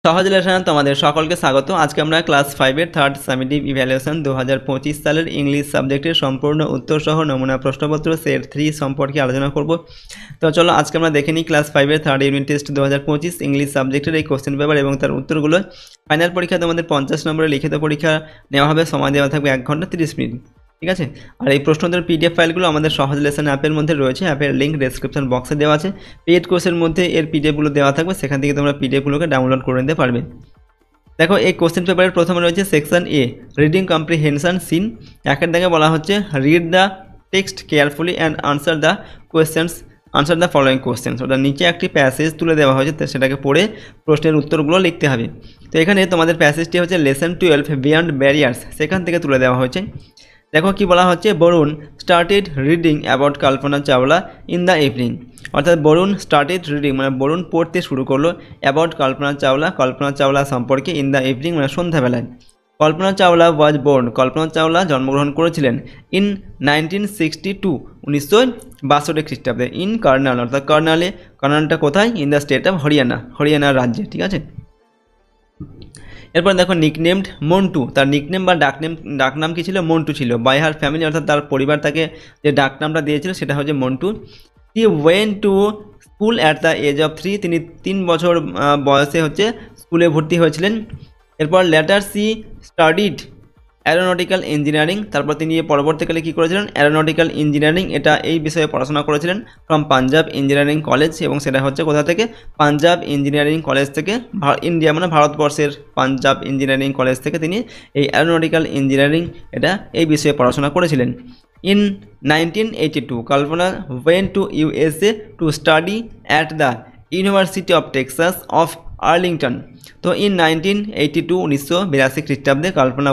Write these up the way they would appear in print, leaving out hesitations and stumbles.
সহজ লেসনে তোমাদের সকলকে স্বাগত। আজকে আমরা ক্লাস 5 এর থার্ড সামেটিভ ইভ্যালুয়েশন 2025 সালের ইংলিশ সাবজেক্টের সম্পূর্ণ উত্তর সহ নমুনা প্রশ্নপত্র সেট 3 সম্পর্কে আলোচনা করব। তো চলো আজকে আমরা দেখে নিই ক্লাস 5 এর থার্ড ইউনিট টেস্ট 2025 ইংলিশ সাবজেক্টের এই কোশ্চেন পেপার এবং তার উত্তরগুলো। ফাইনাল পরীক্ষা তোমাদের 50 নম্বরের লিখিত পরীক্ষা নেওয়া হবে, সময় দেওয়া থাকবে 1 ঘন্টা 30 মিনিট, ঠিক আছে। আর এই প্রশ্নোত্তর পিডিএফ ফাইলগুলো আমাদের সহজ লেসন অ্যাপের মধ্যে রয়েছে, অ্যাপের লিঙ্ক ডেসক্রিপশন বক্সে দেওয়া আছে। পেইড কোর্সের মধ্যে এর পিডিএফগুলো দেওয়া থাকবে, সেখান থেকে তোমরা পিডিএফগুলোকে ডাউনলোড করে নিতে পারবে। দেখো এই কোশ্চেন পেপারের প্রথমে রয়েছে সেকশন এ, রিডিং কম্প্রিহেনশন সিন। একের দাগে বলা হচ্ছে read the text carefully and answer the following questions. ওটা নিচে একটি প্যাসেজ তুলে দেওয়া হয়েছে, সেটাকে পড়ে প্রশ্নের উত্তরগুলো লিখতে হবে। তো এখানে তোমাদের প্যাসেজটি হচ্ছে লেসন 12 বিয়ন্ড ব্যারিয়ার্স, সেখান থেকে তুলে দেওয়া হয়েছে। দেখো কি বলা হচ্ছে, Varun started reading about Kalpana Chawla in the evening. অর্থাৎ বরুণ স্টার্টেড রিডিং মানে বরুণ পড়তে শুরু করলো অ্যাবাউট কল্পনা চাওলা সম্পর্কে ইন দ্য ইভিনিং মানে সন্ধ্যাবেলায়। কল্পনা চাওলা ওয়াজ বোর্ন, কল্পনা চাওলা জন্মগ্রহণ করেছিলেন ইন 1962 1962 খ্রিস্টাব্দে। ইন কার্নাল অর্থাৎ কার্নালটা কোথায়? In the state of Haryana রাজ্যে, ঠিক আছে। এরপর দেখো নিকনেমড মন্টু, তার নিকনেম বা ডাকনাম কি ছিল? মন্টু ছিল। বাই হার ফ্যামিলি অর্থাৎ তার পরিবার তাকে যে ডাকনামটা দিয়েছিল সেটা হচ্ছে Montu. He went to school at the age of 3, তিনি 3 বছর বয়সে হচ্ছে স্কুলে ভর্তি হয়েছিলেন। এরপর later he studied aeronautical engineering, তারপর তিনি পরবর্তীকালে কী করেছিলেন? অ্যারোনটিক্যাল ইঞ্জিনিয়ারিং, এটা এই বিষয়ে পড়াশোনা করেছিলেন ফ্রম পাঞ্জাব ইঞ্জিনিয়ারিং কলেজ, এবং সেটা হচ্ছে কোথা থেকে? পাঞ্জাব ইঞ্জিনিয়ারিং কলেজ থেকে, ইন্ডিয়া মানে ভারতবর্ষের পাঞ্জাব ইঞ্জিনিয়ারিং কলেজ থেকে তিনি এই অ্যারোনটিক্যাল ইঞ্জিনিয়ারিং এটা এই বিষয়ে পড়াশোনা করেছিলেন। In 1982 Kalpana went to USA to study at the university of Texas of Arlington. তো ইন 1982 1982 খ্রিস্টাব্দে কল্পনা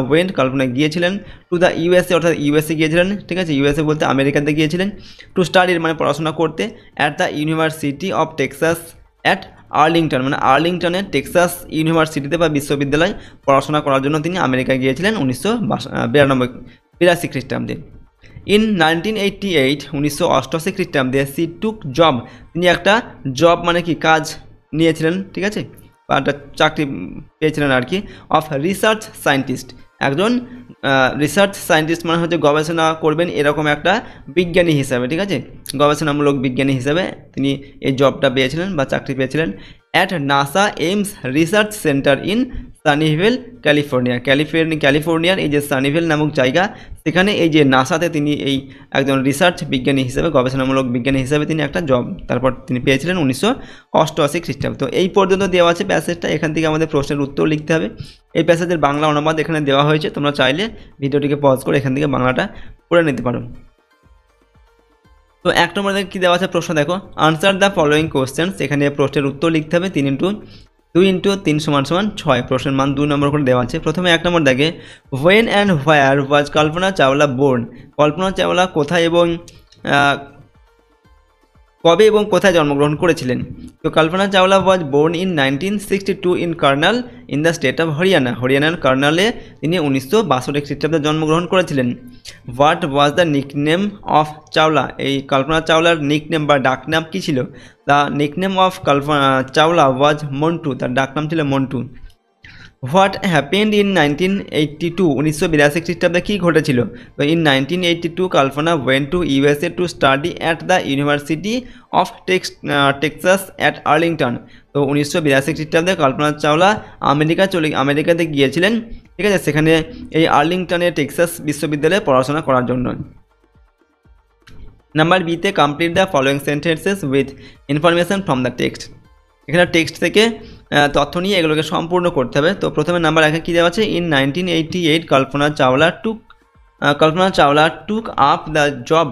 গিয়েছিলেন টু দ্য USA অর্থাৎ USA গিয়েছিলেন, ঠিক আছে। USA বলতে আমেরিকাতে গিয়েছিলেন। টু স্টাডির মানে পড়াশোনা করতে, at the university of Texas at Arlington মানে আর্লিংটনের টেক্সাস ইউনিভার্সিটিতে বা বিশ্ববিদ্যালয় পড়াশোনা করার জন্য তিনি আমেরিকা গিয়েছিলেন 1982 খ্রিস্টাব্দে। ইন 1988 1988 খ্রিস্টাব্দে সি টুক জব, তিনি একটা জব মানে কি কাজ নিয়েছিলেন, ঠিক আছে, বা একটা চাকরি পেয়েছিলেন আর কি, অফ রিসার্চ সায়েন্টিস্ট। একজন রিসার্চ সায়েন্টিস্ট মানে হচ্ছে গবেষণা করবেন এরকম একটা বিজ্ঞানী হিসাবে, ঠিক আছে, গবেষণামূলক বিজ্ঞানী হিসাবে তিনি এই জবটা পেয়েছিলেন বা চাকরি পেয়েছিলেন। At NASA Ames research center in Sunnyvale ক্যালিফোর্নিয়ার এই যে সানিভেল নামক জায়গা, সেখানে এই যে নাসাতে তিনি এই একজন রিসার্চ বিজ্ঞানী হিসেবে গবেষণামূলক বিজ্ঞানী হিসেবে তিনি একটা জব তারপর তিনি পেয়েছিলেন 1988 খ্রিস্টাব্দে। তো এই পর্যন্ত দেওয়া আছে প্যাসেজটা, এখান থেকে আমাদের প্রশ্নের উত্তর লিখতে হবে। এই প্যাসেজের বাংলা অনুবাদ এখানে দেওয়া হয়েছে, তোমরা চাইলে ভিডিওটিকে পজ করে এখান থেকে বাংলাটা পড়ে নিতে পারো। তো 1 নম্বর কী দেওয়া আছে প্রশ্ন দেখো, আনসার দ্য ফলোয়িং কোশ্চেন্স। এখানে প্রশ্নের উত্তর লিখতে হবে 3 × 2 × 3 = 6। প্রশ্নের মান 2 নম্বর করে দেওয়া আছে। প্রথমে 1 নম্বর দেখে when and where was Kalpana Chawla born. Kalpana Chawla কোথায় এবং কবে এবং কোথায় জন্মগ্রহণ করেছিলেন? তো Kalpana Chawla was born in 1962 in Karnal in the state of হরিয়ানার কার্নালে তিনি 1962 খ্রিস্টাব্দে জন্মগ্রহণ করেছিলেন। What was the nickname of Chawla, এই কল্পনা চাওলার নিকনেম বা ডাকনাম কী ছিল? The nickname of Kalpana Chawla was Montu, তার ডাকনাম ছিল মন্টু। হোয়াট হ্যাপেন্ড ইন 1982 1982 খ্রিস্টাব্দে কী ঘটেছিল? তো in 1982 Kalpana went to USA to study at the university of Texas at Arlington. তো 1982 খ্রিস্টাব্দে কল্পনা চাওলা আমেরিকাতে গিয়েছিলেন, ঠিক আছে, সেখানে এই আর্লিংটনে টেক্সাস বিশ্ববিদ্যালয়ে পড়াশোনা করার জন্য। নাম্বার বিতে complete the following sentences with information from the text. এখানে টেক্সট থেকে তথ্য নিয়ে এগুলোকে সম্পূর্ণ করতে হবে। তো প্রথমে নাম্বার 1 কী দেওয়া আছে, in 1988 Kalpana Chawla took up the job.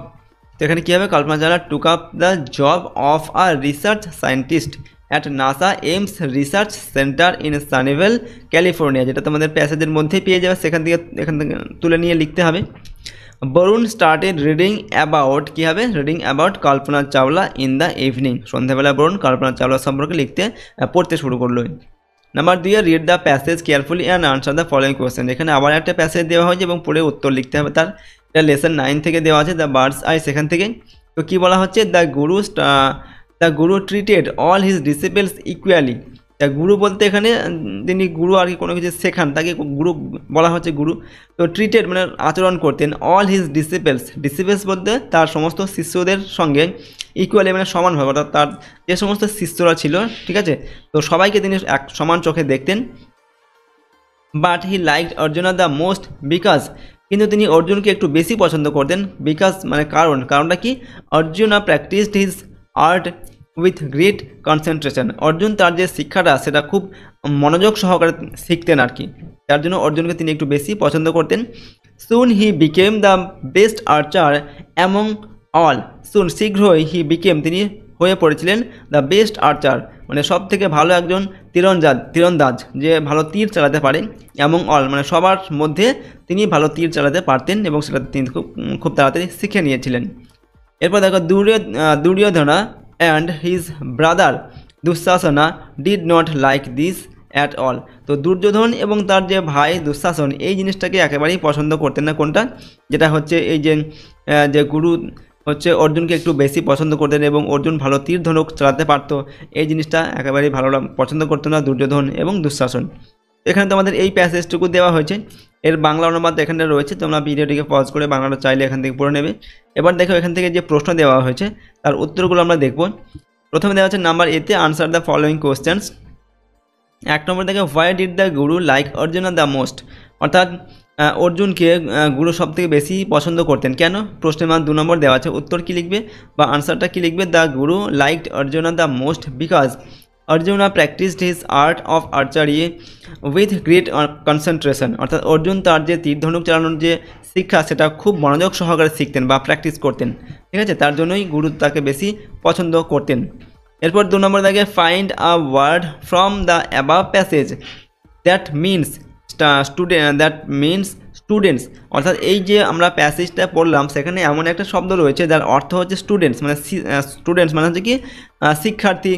তো এখানে কী হবে? Kalpana Chawla took up the job of a research scientist at NASA Ames research center in Sunnyvale California, যেটা তোমাদের প্যাসেজের মধ্যেই পেয়ে যাবে, এখান থেকে তুলে নিয়ে লিখতে হবে। বরুণ স্টার্টেড রিডিং অ্যাবাউট, কী হবে? Reading about Kalpana Chawla in the evening. সন্ধ্যাবেলা বরুণ কল্পনা চাওলা সম্পর্কে পড়তে শুরু করলো। Number 2 read the passage carefully and answer the following question. এখানে আবার একটা প্যাসেজ দেওয়া হয়েছে এবং পড়ে উত্তর লিখতে হবে তার। এটা লেসন 9 থেকে দেওয়া আছে, দ্য বার্ডস আই, সেখান থেকে। তো কী বলা হচ্ছে, the Guru treated all his ডিসিপলস equally তা গুরু বলতে এখানে যিনি গুরু আর কি কোনো কিছু শেখান তাকে গুরু বলা হচ্ছে গুরু। তো ট্রিটেড মানে আচরণ করতেন অল হিজ ডিসিপেলস বলতে তার সমস্ত শিষ্যদের সঙ্গে ইকুয়ালি মানে সমানভাবে, অর্থাৎ তার যে সমস্ত শিষ্যরা ছিল, ঠিক আছে, তো সবাইকে তিনি এক সমান চোখে দেখতেন। But he liked Arjuna the most because, কিন্তু তিনি অর্জুনকে একটু বেশি পছন্দ করতেন। বিকজ মানে কারণটা কি, Arjuna practised his art with great concentration, Arjun তার যে শিক্ষাটা সেটা খুব মনোযোগ সহকারে শিখতেন আর কি, তার জন্য অর্জুনকে তিনি একটু বেশি পছন্দ করতেন। Soon he became the best archer among all, শীঘ্রই হি বিকেম তিনি হয়ে পড়েছিলেন দ্য বেস্ট আর্চার মানে সব থেকে ভালো একজন তীরন্দাজ যে ভালো তীর চালাতে পারে, অ্যামং অল মানে সবার মধ্যে তিনি ভালো তীর চালাতে পারতেন এবং সেটা তিনি খুব তাড়াতাড়ি শিখে নিয়েছিলেন। এরপর দেখো Duryodhana and his brother Dushasana did not like this at all, তো দুর্যোধন এবং তার যে ভাই দুঃশাসন এই জিনিসটাকে একেবারেই পছন্দ করতেন না। কোনটা, যেটা হচ্ছে এই যে গুরু হচ্ছে অর্জুনকে একটু বেশি পছন্দ করতেন এবং অর্জুন ভালো তীর ধনুক চালাতে পারতো, এই জিনিসটা একেবারেই ভালো পছন্দ করতো না দুর্যোধন এবং দুঃশাসন। এখানে তোমাদের এই প্যাসেজটুকু দেওয়া হয়েছে, এর বাংলা অনুবাদ এখানে রয়েছে, তোমরা ভিডিওটিকে পজ করে বাংলাটা চাইলে এখান থেকে পড়ে নেবে। এবার দেখো এখান থেকে যে প্রশ্ন দেওয়া হয়েছে তার উত্তরগুলো আমরা দেখব। প্রথমে দেওয়া হচ্ছে নাম্বার এতে আনসার দ্য ফলোয়িং কোশ্চেন্স। 1 নম্বর দেখো why did the Guru like Arjuna the most, অর্থাৎ অর্জুনকে গুরু সবথেকে বেশি পছন্দ করতেন কেন, প্রশ্নের মান 2 নম্বর দেওয়া আছে, উত্তর কী লিখবে বা আনসারটা কী লিখবে, the Guru liked Arjuna the most because Arjuna practised his art of archery with great concentration, অর্থাৎ অর্জুন তার যে তীর ধনুক চালানোর যে শিক্ষা সেটা খুব মনোযোগ সহকারে শিখতেন বা প্র্যাকটিস করতেন, ঠিক আছে, তার জন্যই গুরু তাকে বেশি পছন্দ করতেন। এরপর 2 নম্বর দেখে find a word from the above passage that means students, অর্থাৎ এই যে আমরা প্যাসেজটা পড়লাম সেখানে এমন একটা শব্দ রয়েছে যার অর্থ হচ্ছে স্টুডেন্টস মানে হচ্ছে কি শিক্ষার্থী,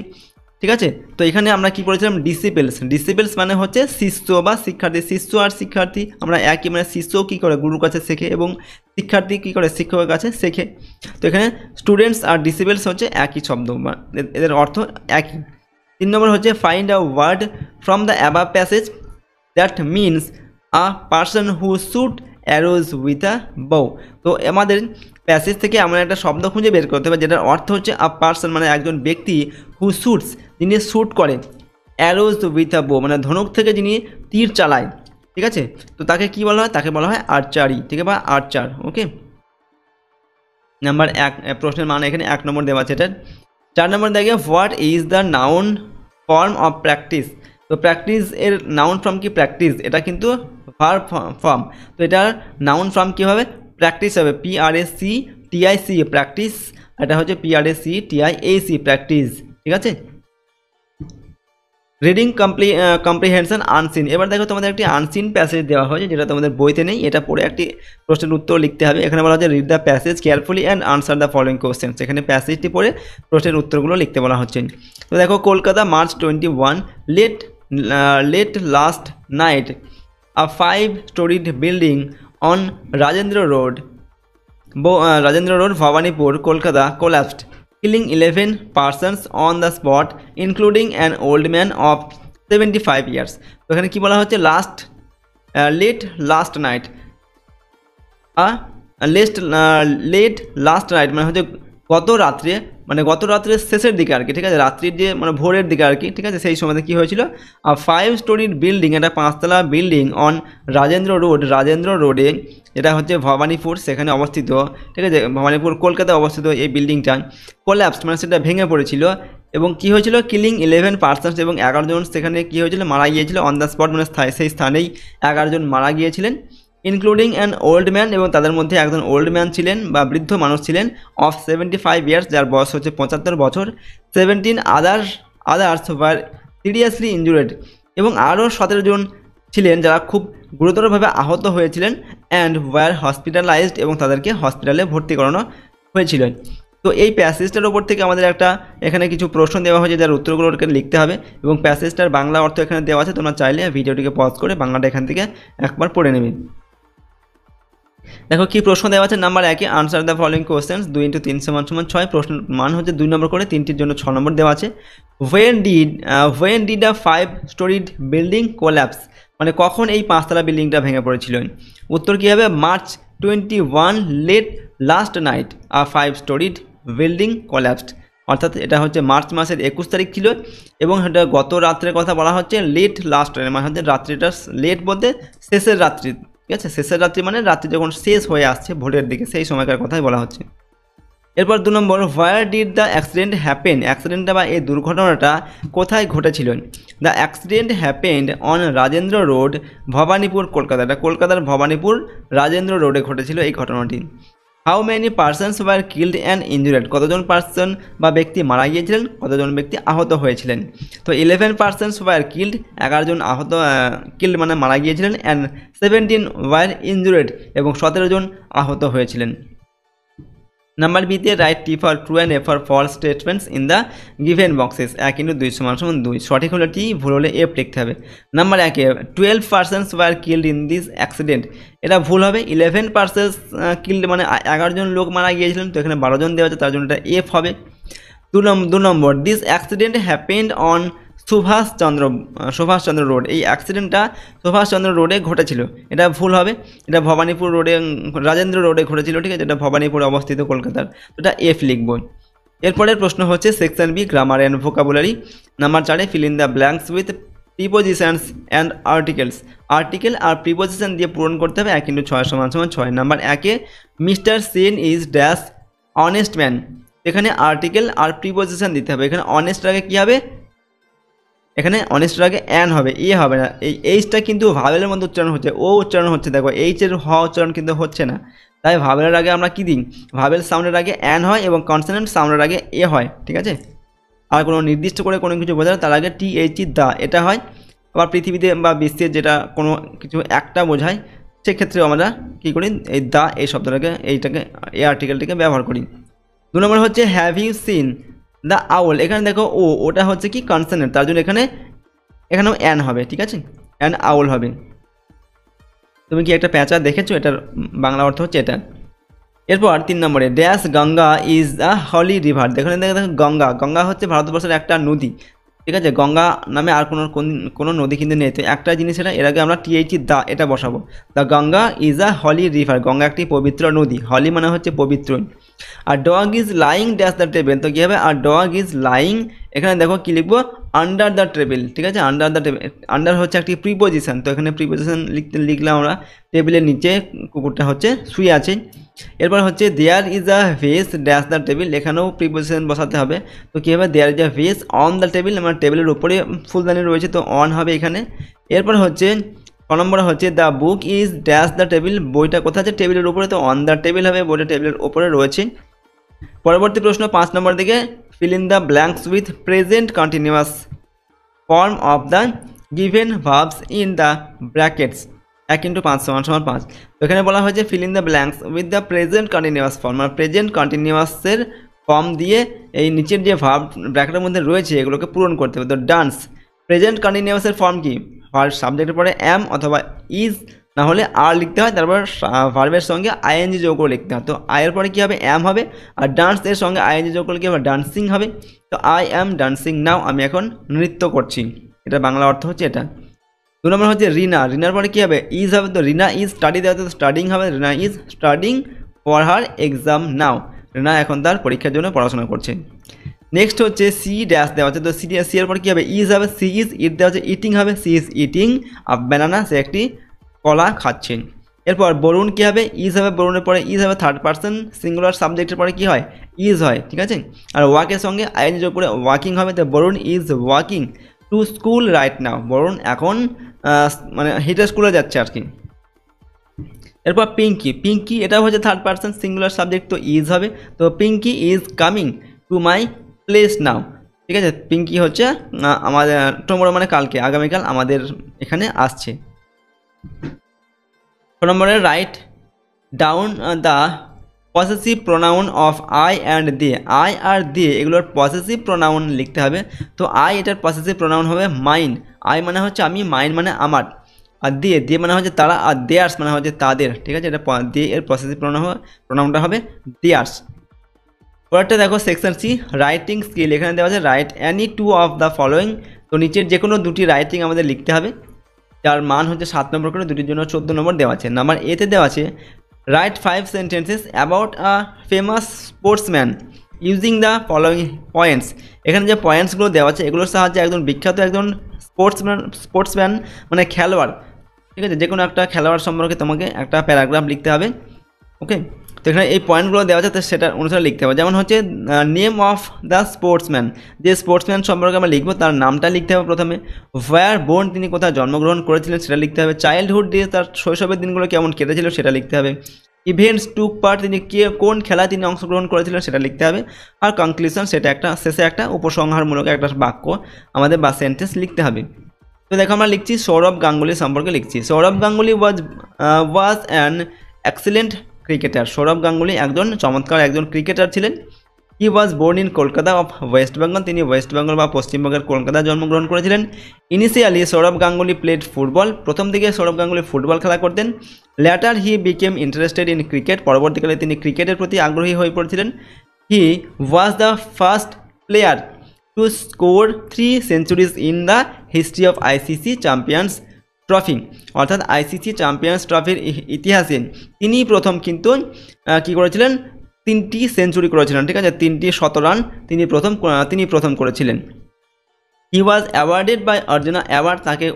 ঠিক আছে। তো এখানে আমরা কি পড়েছিলাম ডিসিপেলস মানে হচ্ছে শিষ্য বা শিক্ষার্থী, শিষ্য আর শিক্ষার্থী আমরা একই, মানে শিষ্য কী করে গুরুর কাছে শেখে এবং শিক্ষার্থী কী করে শিক্ষকের কাছে শেখে। তো এখানে স্টুডেন্টস আর ডিসিপেলস হচ্ছে একই শব্দ বা এদের অর্থ একই। 3 নম্বর হচ্ছে find a word from the above passage that means a person who shoot arrows with a bow, তো আমাদের প্যাসেজ থেকে এমন একটা শব্দ খুঁজে বের করতে হবে যেটার অর্থ হচ্ছে আ পার্সন মানে একজন ব্যক্তি, হু শুটস যিনি শ্যুট করে, অ্যারোজ উইথ আ বো মানে ধনুক থেকে যিনি তীর চালায়, ঠিক আছে, তো তাকে কি বলা হয়, তাকে বলা হয় আর্চারি, ঠিক আছে, বা আর্চার। ওকে, নাম্বার 1 প্রশ্নের মান এখানে 1 নম্বর দেওয়া আছে। এটার 4 নম্বর দেখে what is the noun form of practice, তো প্র্যাকটিস এর নাউন ফর্ম কি, প্র্যাকটিস এটা কিন্তু ভার্ব ফর্ম, তো এটার নাউন ফর্ম কী হবে, প্র্যাকটিস হবে, PRACTIC প্র্যাকটিস, এটা হচ্ছে PRACTIAC প্র্যাকটিস, ঠিক আছে। রিডিং কম্প্রিহেনশন আনসিন, এবার দেখো তোমাদের একটি আনসিন প্যাসেজ দেওয়া হয়েছে যেটা তোমাদের বইতে নেই, এটা পড়ে একটি প্রশ্নের উত্তর লিখতে হবে। এখানে বলা হচ্ছে read the passage carefully and answer the following questions, এখানে প্যাসেজটি পড়ে প্রশ্নের উত্তরগুলো লিখতে বলা হচ্ছে। তো দেখো Kolkata March 21 late last night a 5-storied building on Rajendra Road Bhawanipur Kolkata collapsed, killing 11 persons on the spot including an old man of 75 years, তো এখানে কি বলা হচ্ছে late last night মানে হচ্ছে গত রাত্রের শেষের দিকে আর কি, ঠিক আছে, রাত্রির যে মানে ভোরের দিকে আর কি, ঠিক আছে, সেই সময়তে কী হয়েছিল, 5-storied বিল্ডিং, একটা 5তলা বিল্ডিং অন রাজেন্দ্র রোডে, যেটা হচ্ছে ভবানীপুর সেখানে অবস্থিত, ঠিক আছে, ভবানীপুর কলকাতায় অবস্থিত এই বিল্ডিংটা কোল্যাপসড মানে সেটা ভেঙে পড়েছিল এবং কি হয়েছিল, কিলিং 11 পার্সনস এবং 11 জন সেখানে কী হয়েছিল, মারা গিয়েছিল, অন দ্য স্পট মানে সেই স্থানেই 11 জন মারা গিয়েছিলেন, ইনক্লুডিং অ্যান ওল্ড ম্যান এবং তাদের মধ্যে একজন ওল্ড ম্যান ছিলেন বা বৃদ্ধ মানুষ ছিলেন অফ 75 ইয়ার্স যার বয়স হচ্ছে 75 বছর, 17 আদার্স ওয়ার সিরিয়াসলি ইনজুরেড এবং আরও 17 জন ছিলেন যারা খুব গুরুতরভাবে আহত হয়েছিলেন, অ্যান্ড ওয়ার হসপিটালাইজড এবং তাদেরকে হসপিটালে ভর্তি করানো হয়েছিল। তো এই প্যাসেজটার ওপর থেকে আমাদের একটা এখানে কিছু প্রশ্ন দেওয়া হয়েছে যার উত্তরগুলো লিখতে হবে এবং প্যাসেজটার বাংলা অর্থ এখানে দেওয়া আছে, তোমরা চাইলে ভিডিওটিকে পজ করে বাংলাটা এখান থেকে একবার পড়ে নেবে। দেখো কি প্রশ্ন দেওয়া আছে, number 1 answer the following questions, 2 × 3 = 6, প্রশ্ন মান হচ্ছে 2 নম্বর করে, 3টির জন্য 6 নম্বর দেওয়া আছে। when did a 5-storied building collapse, মানে কখন এই 5তলা বিল্ডিংটা ভেঙে পড়েছিল? উত্তর কী হবে, মার্চ 21 লেট লাস্ট নাইট আ 5-storied বিল্ডিং কোল্যাপসড, অর্থাৎ এটা হচ্ছে মার্চ মাসের 21 তারিখ ছিল এবং এটা গত রাত্রের কথা বলা হচ্ছে, লেট লাস্ট মানে হচ্ছে রাত্রিটা, লেট বলতে শেষের রাত্রি, ঠিক আছে, শেষের রাত্রি মানে রাত্রি যখন শেষ হয়ে আসছে ভোরের দিকে, সেই সময়কার কথাই বলা হচ্ছে। এরপর 2 number, where did the accident happen, অ্যাক্সিডেন্টটা বা এই দুর্ঘটনাটা কোথায় ঘটেছিল? The accident happened on Rajendra road, Bhowanipur, Kolkata. এটা কলকাতার ভবানীপুর রাজেন্দ্র রোডে ঘটেছিল এই ঘটনাটি। How many persons were killed and injured, কতজন পার্সন বা ব্যক্তি মারা গিয়েছিলেন, কতজন ব্যক্তি আহত হয়েছিলেন? তো 11 পার্সনস ওয়ার কিল্ড, 11 জন আহত, কিল্ড মানে মারা গিয়েছিলেন, অ্যান্ড 17 ওয়ার ইনজুরেড, এবং 17 জন আহত হয়েছিলেন। নাম্বার বিতে write T for true and F for false statements in the given boxes, 1 × 2 = 2, সঠিক হলে টি, ভুল হলে এফ লিখতে হবে। Number 1 12 persons were killed in this accident, এটা ভুল হবে, 11 পার্সনস কিল্ড মানে 11 জন লোক মারা গিয়েছিলেন, তো এখানে 12 জন দেওয়া আছে, তার জন্য এটা এফ হবে। 2 number, this accident happened on Subhash Chandra road, এই অ্যাক্সিডেন্টটা সুভাষচন্দ্র রোডে ঘটেছিল, এটা ভুল হবে, এটা ভবানীপুর রোডে, রাজেন্দ্র রোডে ঘটেছিল, ঠিক আছে, এটা ভবানীপুরে অবস্থিত কলকাতার, তো এটা এফ লিখব। এরপরের প্রশ্ন হচ্ছে section B, grammar and vocabulary. Number 4 fill in the blanks with prepositions and articles, article আর প্রিপোজিশন দিয়ে পূরণ করতে হবে। 1 × 6 = 6। Number 1 Mr Sen is dash honest man, এখানে আর্টিকেল আর প্রিপোজিশন দিতে হবে। এখানে অনেস্ট আগে কী হবে, এখানে অনেস্টের আগে অ্যান হবে, এ হবে না, এই এইচটা কিন্তু ভাবেলের মধ্যে উচ্চারণ হচ্ছে, ও উচ্চারণ হচ্ছে, দেখো এইচের হ উচ্চারণ কিন্তু হচ্ছে না, তাই ভাবেলের আগে আমরা কী দিই, ভাবেল সাউন্ডের আগে অ্যান হয় এবং কনসোনেন্ট সাউন্ডের আগে এ হয়, ঠিক আছে। আর কোনো নির্দিষ্ট করে কোনো কিছু বোঝালে তার আগে টি এইচ দা এটা হয়। আবার পৃথিবীতে বা বিশ্বের যেটা কোনো কিছু একটা বোঝায়, সেক্ষেত্রেও আমরা কী করি, এই দা এই শব্দটাকে, এইটাকে, এই আর্টিকেলটিকে ব্যবহার করি। 2 নম্বর হচ্ছে have you seen the owl, এখানে দেখো ও, ওটা হচ্ছে কি কনসোনেন্ট, তার জন্য এখানেও অ্যান হবে, ঠিক আছে, অ্যান আউল হবে। তুমি কি একটা প্যাঁচা দেখেছো, এটার বাংলা অর্থ হচ্ছে এটা। এরপর 3 নম্বরে dash Ganga is a holy river, দেখো গঙ্গা, গঙ্গা হচ্ছে ভারতবর্ষের একটা নদী, ঠিক আছে, গঙ্গা নামে আর কোনো নদী কিন্তু নেই, তো একটা জিনিস এটা, এর আগে আমরা টিএইচ দা এটা বসাবো। The Ganga is a holy river, Ganga একটি পবিত্র নদী, হলি মানে হচ্ছে পবিত্র। আর dog is lying dash the table, তো কী হবে, আর ডগ ইজ লাইং, এখানে দেখো কী লিখবো, আন্ডার দ্য টেবিল, ঠিক আছে, আন্ডার দ্য টেবিল, আন্ডার হচ্ছে একটি প্রিপোজিশন, তো এখানে প্রিপোজিশন লিখলাম আমরা, টেবিলের নিচে কুকুরটা হচ্ছে শুয়ে আছে। এরপর হচ্ছে there is a vase dash the table, এখানেও প্রিপোজিশন বসাতে হবে, তো কী হবে, there is a vase on the table, আমার টেবিলের উপরে ফুলদানি রয়েছে, তো অন হবে এখানে। এরপর হচ্ছে 6 নম্বরে হচ্ছে the book is dash the table, বইটা কোথায় আছে, টেবিলের উপরে, তো অন দ্য টেবিল হবে, বইটা টেবিলের উপরে রয়েছে। পরবর্তী প্রশ্ন 5 নম্বর দিকে feel in the blanks with present continuous form of the given verbs in the brackets, 1 × 5 = 5। এখানে বলা হয়েছে feel in the blanks with the present continuous form, মানে প্রেজেন্ট কন্টিনিউয়াসের ফর্ম দিয়ে এই নিচের যে ভার্ব ব্র্যাকেটের মধ্যে রয়েছে এগুলোকে পূরণ করতে হবে। তো ডান্স, প্রেজেন্ট কন্টিনিউয়াসের ফর্ম কি, সাবজেক্টের পরে অ্যাম অথবা ইজ, না হলে আর লিখতে হয়, তারপর ভার্বের সঙ্গে আইএনজি যোগ করে লিখতে হয়, তো আয়ের পরে কী হবে, অ্যাম হবে, আর ডান্স এর সঙ্গে আইএনজি যোগ করলে কী হবে, ডান্সিং হবে। তো আই অ্যাম ডান্সিং নাও, আমি এখন নৃত্য করছি, এটা বাংলা অর্থ হচ্ছে এটা। 2 নম্বর হচ্ছে রিনা, রিনার পরে কী হবে, ইজ হবে, তো রিনা ইজ স্টাডি দেওয়া, তো স্টাডিং হবে, Rina is studying for her exam now, Rina এখন তার পরীক্ষার জন্য পড়াশোনা করছে। নেক্সট হচ্ছে সি ড্যাশ দেওয়া আছে, তো সি এর পর কী হবে, ইজ হবে, সি ইজ, ইট দেওয়া আছে, ইটিং হবে, she is eating a banana, সে একটি কলা খাচ্ছে। এরপর বরুণ কী হবে, ইজ হবে, বরুণের পরে ইজ হবে, থার্ড পার্সন সিঙ্গুলার সাবজেক্টের পরে কী হয়, ইজ হয়, ঠিক আছে। আর ওয়াকের সঙ্গে আইএনজি যোগ করে ওয়াকিং হবে, তো Varun is walking to school right now, Varun এখন মানে হেঁটে স্কুলে যাচ্ছে আর কি। এরপর পিঙ্কি, পিঙ্কি এটা হচ্ছে থার্ড পার্সন সিঙ্গুলার সাবজেক্ট, তো ইজ হবে, তো Pinki is coming to my place now, ঠিক আছে, পিঙ্কি হচ্ছে আমাদের টুমরো মানে কালকে, আগামীকাল আমাদের এখানে আসছে। 4 নম্বরে write down the possessive pronoun of I and they, I আর দে এগুলোর পসেসিভ প্রোনাউন লিখতে হবে। তো আই এটার পসেসিভ প্রোনাউন হবে মাইন, আই মানে হচ্ছে আমি, মাইন মানে আমার, আর দিয়ে দিয়ে মানে হচ্ছে তারা, আর দেয়ার্স মানে হচ্ছে তাদের, ঠিক আছে, এটা দিয়ে এর পসেসিভ প্রোনাউনটা হবে দেয়ার্স। পরেরটা দেখো সেকশন সি, রাইটিং স্কিল। এখানে দেওয়া আছে write any two of the following. তো নিচের যে কোনো দুটি রাইটিং আমাদের লিখতে হবে, যার মান হচ্ছে 7 নম্বর করে, দুটির জন্য 14 নম্বর দেওয়া আছে। নাম্বার এতে দেওয়া আছে right 5 sentences about a famous sportsman using the following points. এখানে যে পয়েন্টসগুলো দেওয়া আছে এগুলোর সাহায্যে একজন বিখ্যাত একজন স্পোর্টসম্যান মানে খেলোয়াড়, ঠিক আছে, যে কোনো একটা খেলোয়াড় সম্পর্কে তোমাকে একটা প্যারাগ্রাফ লিখতে হবে। ওকে, তো এখানে এই পয়েন্টগুলো দেওয়া আছে, তো সেটা অনুসারে লিখতে হবে। যেমন হচ্ছে নেম অফ দ্য স্পোর্টসম্যান, যে স্পোর্টসম্যান সম্পর্কে আমরা লিখবো তার নামটা লিখতে হবে প্রথমে। হোয়ার বোর্ন, তিনি কোথায় জন্মগ্রহণ করেছিলেন সেটা লিখতে হবে। চাইল্ডহুড দিয়ে তার শৈশবের দিনগুলো কেমন কেটেছিল সেটা লিখতে হবে। ইভেন্টস টুক পার্ট, তিনি কোন খেলায় তিনি অংশগ্রহণ করেছিলেন সেটা লিখতে হবে। আর কনক্লুশন, সেটা একটা শেষে একটা উপসংহারমূলক একটা বাক্য আমাদের বা সেন্টেন্স লিখতে হবে। তো দেখো আমরা লিখছি সৌরভ গাঙ্গুলি সম্পর্কে লিখছি। Sourav Ganguly was an excellent cricketer. Sourav Ganguly একজন চমৎকার একজন ক্রিকেটার ছিলেন। He was born in Kolkata of west Bengal, তিনি ওয়েস্ট বেঙ্গল বা পশ্চিমবঙ্গের কলকাতায় জন্মগ্রহণ করেছিলেন। Initially Sourav Ganguly played football, প্রথম দিকে সৌরভ গাঙ্গুলি ফুটবল খেলা করতেন। Later he became interested in cricket, পরবর্তীকালে তিনি ক্রিকেটের প্রতি আগ্রহী হয়ে পড়েছিলেন। He was the first player to score 3 centuries in the history of ICC champions trophy, অর্থাৎ আইসিসি চ্যাম্পিয়ন্স ট্রফির ইতিহাসে তিনি প্রথম কিন্তু কী করেছিলেন, 3টি সেঞ্চুরি করেছিলেন, ঠিক আছে, 3টি শতরান তিনি প্রথম করেছিলেন। He was awarded by Arjuna award, তাকে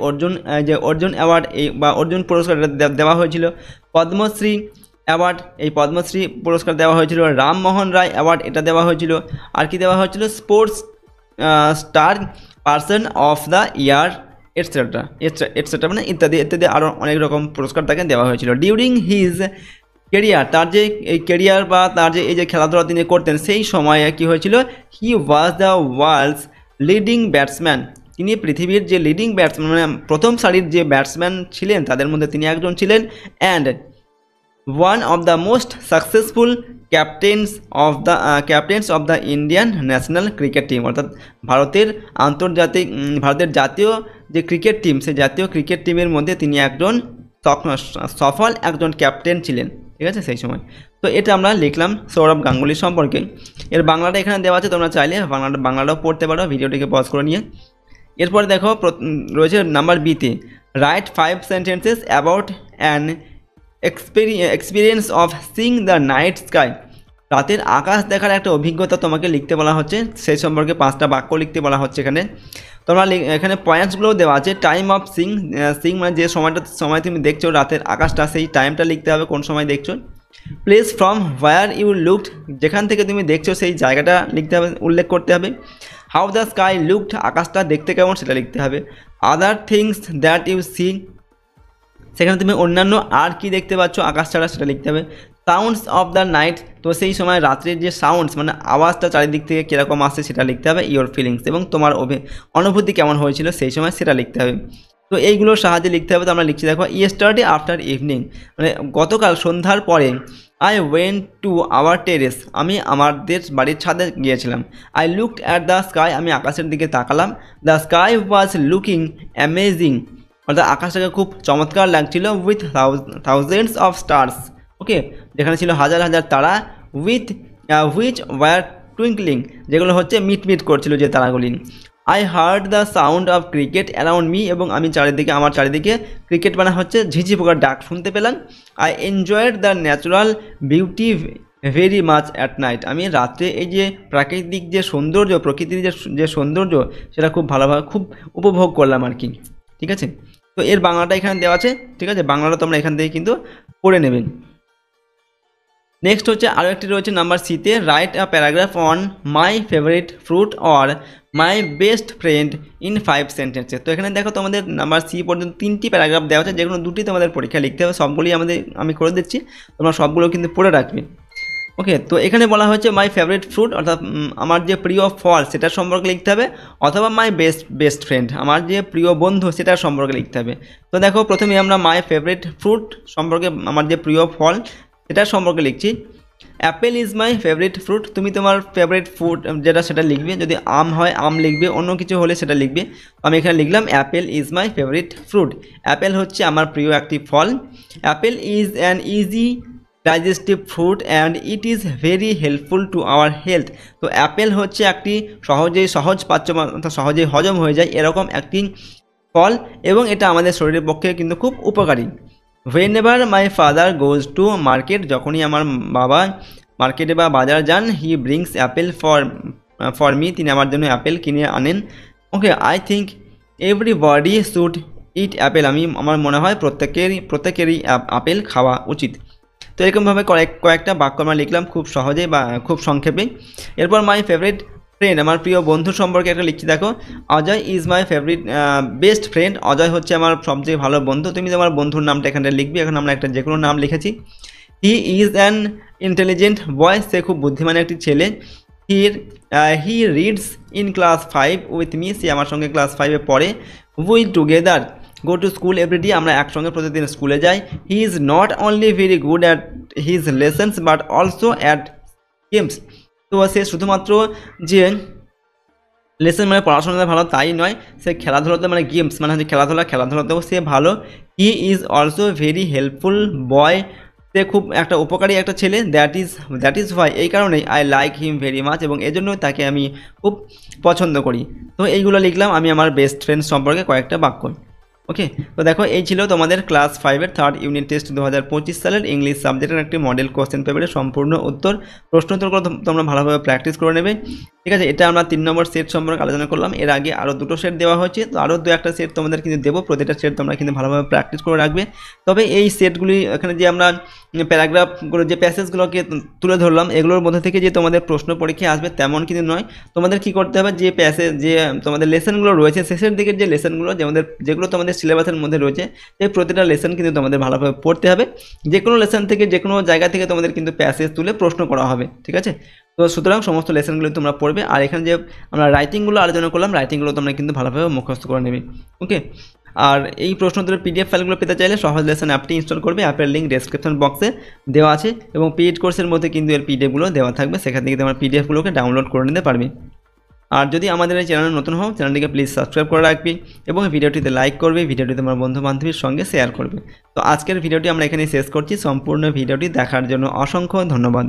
অর্জুন অ্যাওয়ার্ড বা অর্জুন পুরস্কার দেওয়া হয়েছিল। পদ্মশ্রী অ্যাওয়ার্ড, এই পদ্মশ্রী পুরস্কার দেওয়া হয়েছিল। রামমোহন রায় অ্যাওয়ার্ড, এটা দেওয়া হয়েছিল। আর কি দেওয়া হয়েছিল, sports star person of the year etcetera etcetera, মানে ইত্যাদি ইত্যাদি আরও অনেক রকম পুরস্কার তাকে দেওয়া হয়েছিল। ডিউরিং হিজ কেরিয়ার, তার যে এই কেরিয়ার বা তার যে এই যে খেলাধুলা তিনি করতেন সেই সময়ে কী হয়েছিল, he was the world's leading batsman, তিনি পৃথিবীর যে লিডিং ব্যাটসম্যান মানে প্রথম সারির যে ব্যাটসম্যান ছিলেন তাদের মধ্যে তিনি একজন ছিলেন। And one of the most successful captain's of the Indian national cricket team, অর্থাৎ ভারতের জাতীয় যে ক্রিকেট টিম সেই জাতীয় ক্রিকেট টিমের মধ্যে তিনি একজন সফল একজন ক্যাপ্টেন ছিলেন, ঠিক আছে, সেই সময়। তো এটা আমরা লিখলাম সৌরভ গাঙ্গুলি সম্পর্কে। এর বাংলাটা এখানে দেওয়া আছে, তোমরা চাইলে বাংলাটাও পড়তে পারো ভিডিওটিকে পজ করে নিয়ে। এরপরে দেখো রয়েছে নাম্বার বিতে, right 5 sentences about an experience of Singh the night sky, রাতের আকাশ দেখার একটা অভিজ্ঞতা তোমাকে লিখতে বলা হচ্ছে, সেই সম্পর্কে 5টা বাক্য লিখতে বলা হচ্ছে। তোমরা এখানে পয়েন্টসগুলোও দেওয়া আছে। টাইম অফ সিং মানে যে সময় তুমি দেখছো রাতের আকাশটা, সেই টাইমটা লিখতে হবে, কোন সময় দেখছো। Place from where you looked, যেখান থেকে তুমি দেখছো সেই জায়গাটা লিখতে হবে, উল্লেখ করতে হবে। হাউ দ্য স্কাই লুকড, আকাশটা দেখতে কেমন সেটা লিখতে হবে। Other things that you see, সেখানে তুমি অন্যান্য আর কি দেখতে পাচ্ছ আকাশ ছাড়া সেটা লিখতে হবে। সাউন্ডস অফ দ্য নাইট, তো সেই সময় রাত্রের যে সাউন্ডস মানে আওয়াজটা চারিদিক থেকে কীরকম আসছে সেটা লিখতে হবে। ইয়োর ফিলিংস, এবং তোমার অনুভূতি কেমন হয়েছিল সেই সময় সেটা লিখতে হবে। তো এইগুলোর সাহায্যে লিখতে হবে। তো আমরা লিখছি দেখো, ইয়েস্টারডে আফটার ইভিনিং, মানে গতকাল সন্ধ্যার পরে। I went to our terrace, আমি আমাদের বাড়ির ছাদে গিয়েছিলাম। I looked at the sky, আমি আকাশের দিকে তাকালাম। The sky was looking amazing, অর্থাৎ আকাশটাকে খুব চমৎকার লাগছিল। উইথ থাউজেন্ডস অফ স্টার্স, ওকে, যেখানে ছিল হাজার হাজার তারা। উইথ হুইচ ওয়ার টুইঙ্কলিং, যেগুলো হচ্ছে মিটমিট করছিল যে তারাগুলি। I heard the sound of cricket around me, এবং আমি আমার চারিদিকে ক্রিকেট মানে হচ্ছে ঝিঝি পোকার ডাক শুনতে পেলাম। I enjoyed the natural beauty very much at night, আমি রাত্রে এই যে প্রাকৃতিক যে সৌন্দর্য, প্রকৃতির যে সৌন্দর্য সেটা খুব ভালোভাবে খুব উপভোগ করলাম আর কি, ঠিক আছে। তো এর বাংলাটা এখানে দেওয়া আছে, ঠিক আছে, বাংলাটা তোমরা এখান থেকে কিন্তু পড়ে নেবেন। নেক্সট হচ্ছে আরও একটি রয়েছে নাম্বার সিতে, write a paragraph on my favourite fruit or my best friend in 5 sentences. তো এখানে দেখো তোমাদের নাম্বার সি পর্যন্ত 3টি প্যারাগ্রাফ দেওয়া আছে, যেগুলো 2টি তোমাদের পরীক্ষা লিখতে হবে। সবগুলি আমি করে দিচ্ছি, তোমরা সবগুলো কিন্তু পড়ে রাখবে। ওকে, তো এখানে বলা হয়েছে মাই ফেভারিট ফ্রুট, অর্থাৎ আমার যে প্রিয় ফল সেটার সম্পর্কে লিখতে হবে, অথবা মাই বেস্ট ফ্রেন্ড, আমার যে প্রিয় বন্ধু সেটার সম্পর্কে লিখতে হবে। তো দেখো প্রথমে আমরা মাই ফেভারিট ফ্রুট সম্পর্কে, আমার যে প্রিয় ফল সেটার সম্পর্কে লিখছি। Apple is my favourite fruit, তুমি তোমার ফেভারিট ফ্রুট যেটা সেটা লিখবে, যদি আম হয় আম লিখবে, অন্য কিছু হলে সেটা লিখবে। আমি এখানে লিখলাম apple is my favourite fruit. Apple হচ্ছে আমার প্রিয় একটি ফল। Apple is an easy digestive fruit and it is very helpful to our health. তো অ্যাপেল হচ্ছে একটি সহজ পাচ্য, সহজেই হজম হয়ে যায় এরকম একটি ফল, এবং এটা আমাদের শরীরের পক্ষে কিন্তু খুব উপকারী। whenever my father goes to market, যখনই আমার বাবা মার্কেটে বা বাজার যান, he brings apple for me, তিনি আমার জন্য অ্যাপেল কিনে আনেন। Okay, I think everybody should eat apple, আমার মনে হয় প্রত্যেকেরই আপেল খাওয়া উচিত। তো এরকমভাবে কয়েকটা বাক্য আমরা লিখলাম খুব সহজে বা খুব সংক্ষেপে। এরপর মাই ফেভারিট ফ্রেন্ড, আমার প্রিয় বন্ধু সম্পর্কে একটা লিখছি, দেখো Ajay is my favourite best friend, Ajay হচ্ছে আমার সবচেয়ে ভালো বন্ধু। তুমি তোমার বন্ধুর নামটা এখানে লিখবি, এখন আমরা একটা যে কোনো নাম লিখেছি। He is an intelligent boy, সে খুব বুদ্ধিমান একটি ছেলে। He reads in class 5 with me, সে আমার সঙ্গে ক্লাস 5-এ পড়ে। We together go to school everyday, আমরা একসঙ্গে প্রতিদিন স্কুলে যাই। He is not only very good at his lessons but also at games, তো সে শুধুমাত্র যে লেসন মানে পড়াশোনাতে ভালো তাই নয়, সে খেলাধুলাতে মানে গেমস মানে হচ্ছে খেলাধুলাতেও সে ভালো। He is also very helpful boy, সে খুব একটা উপকারী একটা ছেলে। দ্যাট ইজ হোয়াই, এই কারণেই I like him very much, এবং এজন্য তাকে আমি খুব পছন্দ করি। তো এইগুলো লিখলাম আমি আমার বেস্ট ফ্রেন্ড সম্পর্কে কয়েকটা বাক্য। ওকে, তো দেখো এই ছিল তোমাদের ক্লাস 5-এর 3rd ইউনিট টেস্ট 2025 সালের ইংলিশ সাবজেক্টের একটি মডেল কোশ্চেন পেপারের সম্পূর্ণ উত্তর। প্রশ্নোত্তরগুলো তোমরা ভালোভাবে প্র্যাকটিস করে নেবে, ঠিক আছে। এটা আমরা 3 নম্বর সেট সম্পর্কে আলোচনা করলাম। এর আগে আরও 2টো সেট দেওয়া হয়েছে, তো আরও 2-1টা সেট তোমাদের কিন্তু দেবো। প্রতিটা সেট তোমরা কিন্তু ভালোভাবে প্র্যাকটিস করে রাখবে। তবে এই সেটগুলি এখানে যে আমরা প্যারাগ্রাফগুলো যে প্যাসেজগুলোকে তুলে ধরলাম, এগুলোর মধ্যে থেকে যে তোমাদের প্রশ্ন পরীক্ষায় আসবে তেমন কিন্তু নয়। তোমাদের কি করতে হবে, যে তোমাদের লেসনগুলো রয়েছে শেষের দিকের যে লেসনগুলো যেগুলো তোমাদের সিলেবাসের মধ্যে রয়েছে, এই প্রতিটা লেসন কিন্তু তোমাদের ভালোভাবে পড়তে হবে। যে কোনো লেসন থেকে যে কোনো জায়গা থেকে তোমাদের কিন্তু প্যাসেজ তুলে প্রশ্ন করা হবে, ঠিক আছে। তো সুতরাং সমস্ত লেসনগুলো তোমরা পড়বে। আর এখানে যে আমরা রাইটিংগুলো আলোচনা করলাম, রাইটিংগুলো তোমরা কিন্তু ভালোভাবে মুখস্থ করে নেবে। ওকে, আর এই প্রশ্নোত্তরের পিডিএফ ফাইলগুলো পেতে চাইলে সহজ লেসন অ্যাপটি ইনস্টল করবে। অ্যাপের লিঙ্ক ডেসক্রিপশন বক্সে দেওয়া আছে, এবং পেইড কোর্সের মধ্যে কিন্তু এর পিডিএফগুলো দেওয়া থাকবে, সেখান থেকে তোমরা পিডিএফগুলোকে ডাউনলোড করে নিতে পারবে। আর যদি আমাদের এই চ্যানেলে নতুন হও, চ্যানেলটিকে প্লিজ সাবস্ক্রাইব করে রাখবে, এবং ভিডিওটিতে লাইক করবে, ভিডিওটি তোমার বন্ধু বান্ধবীর সঙ্গে শেয়ার করবে। তো আজকের ভিডিওটি আমরা এখানে শেষ করছি। সম্পূর্ণ ভিডিওটি দেখার জন্য অসংখ্য ধন্যবাদ।